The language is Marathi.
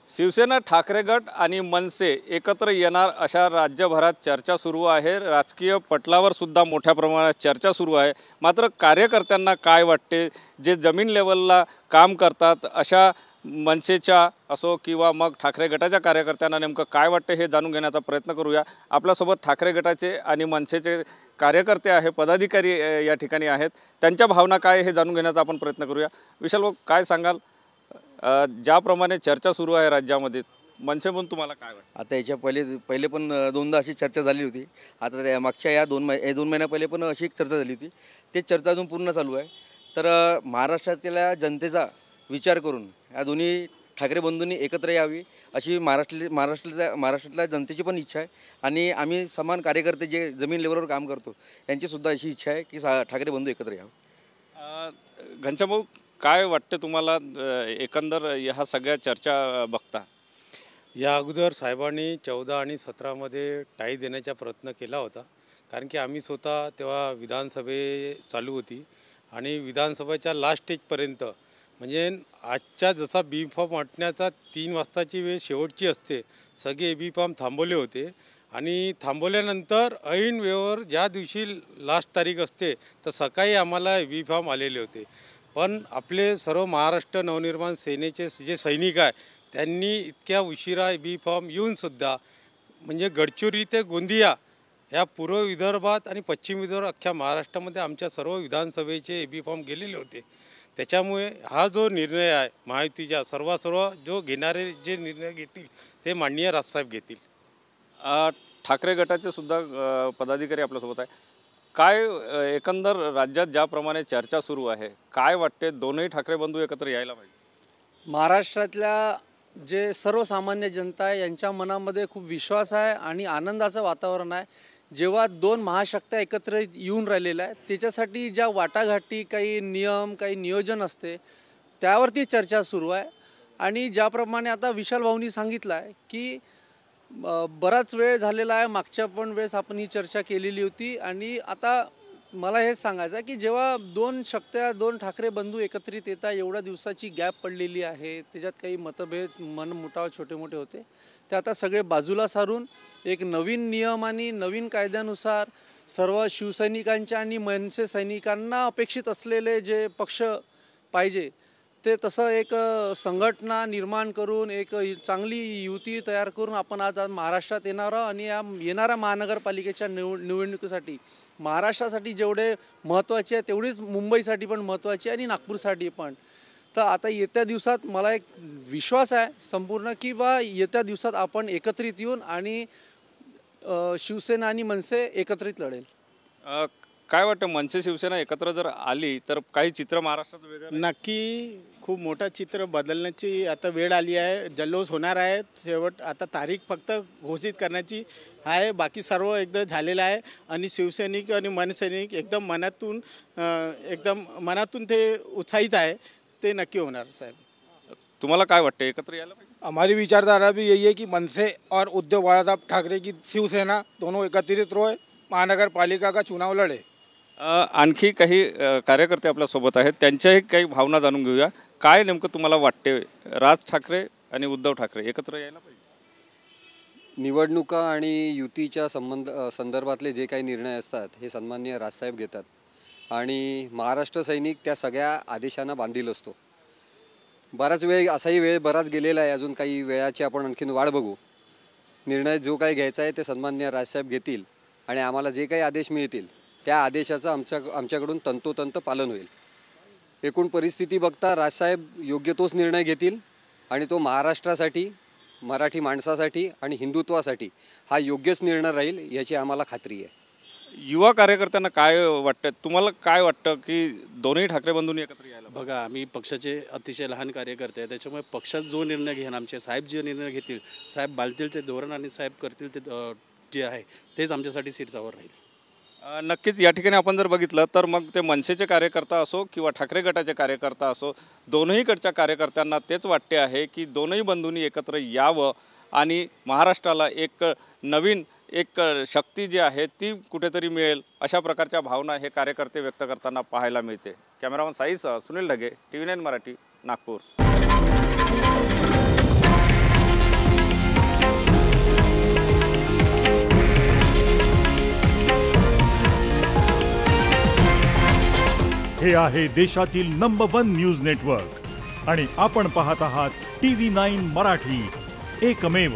शिवसेना, ठाकरे गट आणि मनसे एकत्र येणार अशा राज्यभरात चर्चा सुरू आहे। राजकीय पटलावर सुद्धा मोठ्या प्रमाणात चर्चा सुरू आहे। मात्र कार्यकर्त्यांना काय वाटते, जे जमीन लेवलला काम करतात अशा मनसेच्या असो किंवा मग ठाकरे गटाच्या कार्यकर्त्यांना नेमकं काय वाटते हे जाणून घेण्याचा प्रयत्न करूया। आपल्यासोबत ठाकरे गटाचे आणि मनसेचे कार्यकर्ते आहे, पदाधिकारी या ठिकाणी आहेत। त्यांच्या भावना काय हे जाणून घेण्याचा आपण प्रयत्न करूया। विशाल भाऊ, काय सांगाल? ज्याप्रमाणे चर्चा सुरू आहे राज्यामध्ये, मनसे म्हणून तुम्हाला काय वाटतं? आता याच्या पहिले पण दोनदा अशी चर्चा झाली होती। आता त्या मागच्या या दोन महिन्या पहिले पण अशी एक चर्चा झाली होती। ते चर्चा अजून पूर्ण चालू आहे। तर महाराष्ट्रातल्या जनतेचा विचार करून या दोन्ही ठाकरे बंधूंनी एकत्र यावी अशी महाराष्ट्रातल्या जनतेची पण इच्छा आहे। आणि आम्ही समान कार्यकर्ते जे जमीन लेवलवर काम करतो यांची सुद्धा अशी इच्छा आहे की ठाकरे बंधू एकत्र यावे। घनश्याम भाऊ, काय वाटतं तुम्हाला एकंदर ह्या सगळ्या चर्चा बघता? या अगोदर साहेबांनी 14 आणि 17मध्ये टाई देण्याचा प्रयत्न केला होता, कारण की आम्ही स्वतः तेव्हा विधानसभे चालू होती आणि विधानसभेच्या लास्ट स्टेजपर्यंत म्हणजे आजच्या जसा बी फॉर्म वाटण्याचा 3 वाजताची वेळ शेवटची असते, सगळे बी फॉर्म थांबवले होते आणि थांबवल्यानंतर ऐन वेळेवर ज्या दिवशी लास्ट तारीख असते तर सकाळी आम्हाला बी फॉर्म आलेले होते। पण आपले सर्व महाराष्ट्र नवनिर्माण सेनेचे जे सैनिक आहे त्यांनी इतक्या उशिरा बी फॉर्म येऊनसुद्धा म्हणजे गडचिरोली ते गोंदिया ह्या पूर्व विदर्भात आणि पश्चिम विदर्भ अख्ख्या महाराष्ट्रामध्ये आमच्या सर्व विधानसभेचे बी फॉर्म गेलेले होते। त्याच्यामुळे हा जो निर्णय आहे महायुतीच्या सर्व जो घेणारे जे निर्णय घेतील ते माननीय राजसाहेब घेतील। ठाकरे गटाचे सुद्धा पदाधिकारी आपल्यासोबत आहे। काय एकंदर राज्यात ज्याप्रमाणे चर्चा सुरू आहे, काय वाटते, दोनही ठाकरे बंधू एकत्र यायला पाहिजे? महाराष्ट्रातल्या जे सर्वसामान्य जनता आहे यांच्या मनामध्ये खूप विश्वास आहे आणि आनंदाचं वातावरण आहे। जेव्हा दोन महाशक्त्या एकत्र येऊन राहिलेल्या आहे त्याच्यासाठी ज्या वाटाघाटी, काही नियम, काही नियोजन असते त्यावरती चर्चा सुरू आहे। आणि ज्याप्रमाणे आता विशाल भाऊंनी सांगितलं आहे की बराच वेळ झालेला आहे, मागच्या पण वेळेस आपण ही चर्चा केलेली होती। आणि आता मला हेच सांगायचं आहे की जेव्हा दोन शक्त्या, दोन ठाकरे बंधू एकत्रित येतात, एवढ्या दिवसाची गॅप पडलेली आहे, त्याच्यात काही मतभेद, मनमुटाव छोटे मोठे होते, ते आता सगळे बाजूला सारून एक नवीन नियम आणि नवीन कायद्यानुसार सर्व शिवसैनिकांच्या आणि मनसे सैनिकांना अपेक्षित असलेले जे पक्ष पाहिजे ते तसं एक संघटना निर्माण करून एक चांगली युती तयार करून आपण आज महाराष्ट्रात येणार आहोत। आणि या येणाऱ्या महानगरपालिकेच्या निवडणुकीसाठी महाराष्ट्रासाठी जेवढे महत्त्वाचे आहे तेवढीच मुंबईसाठी पण महत्त्वाची आणि नागपूरसाठी पण। तर आता येत्या दिवसात मला एक विश्वास आहे संपूर्ण की येत्या दिवसात आपण एकत्रित येऊन आणि शिवसेना आणि मनसे एकत्रित लढेल। काय वाटतं, मनसे शिवसेना एकत्र जर आली तर काही चित्र महाराष्ट्राचं वेगळं? नक्की खूप मोठा चित्र बदलण्याची आता वेळ आली आहे। जल्लोष होणार आहे, शेवट आता तारीख फक्त घोषित करण्याची आहे, बाकी सर्व एकदम झालेलं आहे। आणि शिवसैनिक आणि मनसैनिक एकदम मनातून ते उत्साहित आहे, ते नक्की होणार। साहेब, तुम्हाला काय वाटतं, एकत्र यायला पाहिजे? हमारी विचारधारा भी यही है कि मनसे और उद्धव बाळासाहेब ठाकरे की शिवसेना दोनों एकत्रित रहे, महानगर पालिका का चुनाव लढे। आणखी काही कार्यकर्ते आपल्यासोबत आहेत, त्यांच्याही काही भावना जाणून घेऊया। काय नेमकं तुम्हाला वाटते, राज ठाकरे आणि उद्धव ठाकरे एकत्र यायला पाहिजे? निवडणुका आणि युतीच्या संदर्भातले जे काही निर्णय असतात हे सन्माननीय राजसाहेब घेतात आणि महाराष्ट्र सैनिक त्या सगळ्या आदेशांना बांधील असतो। बराच वेळ बराच गेलेला आहे, अजून काही वेळाची आपण आणखीन वाट बघू। निर्णय जो काही घ्यायचा आहे ते सन्माननीय राजसाहेब घेतील आणि आम्हाला जे काही आदेश मिळतील त्या आदेशाचं आमच्याकडून तंतोतंत पालन होईल। एकूण परिस्थिती बघता राजसाहेब योग्य तोच निर्णय घेतील आणि तो महाराष्ट्रासाठी, मराठी माणसासाठी आणि हिंदुत्वासाठी हा योग्यच निर्णय राहील याची आम्हाला खात्री आहे। युवा कार्यकर्त्यांना काय वाटतं, तुम्हाला काय वाटतं की दोन्ही ठाकरे बंधूंनी एकत्र यायला? बघा, आम्ही पक्षाचे अतिशय लहान कार्यकर्ते आहे, त्याच्यामुळे पक्षात जो निर्णय घेणार, आमचे साहेब जे निर्णय घेतील, साहेब बांधतील ते धोरण आणि साहेब करतील ते जे आहे तेच आमच्यासाठी शिरसावर राहील। नक्कीच या ठिकाणी आपण जर बघितलं तर मग ते मनसेचे कार्यकर्ता असो किंवा ठाकरे गटाचे कार्यकर्ता असो, दोनही गटच्या कार्यकर्त्यांना तेच वाटते आहे की दोनही बंधूंनी एकत्र यावं आणि महाराष्ट्राला एक नवीन शक्ती जी आहे ती कुठेतरी मिळेल, अशा प्रकारच्या भावना हे कार्यकर्ते व्यक्त करताना पाहायला मिळते। कॅमेरामन साईसह सुनील ढगे, TV9 मराठी, नागपूर। हे आहे देशातील नंबर 1 न्यूज नेटवर्क आणि आपण पाहत आहात TV9 मराठी, एकमेव.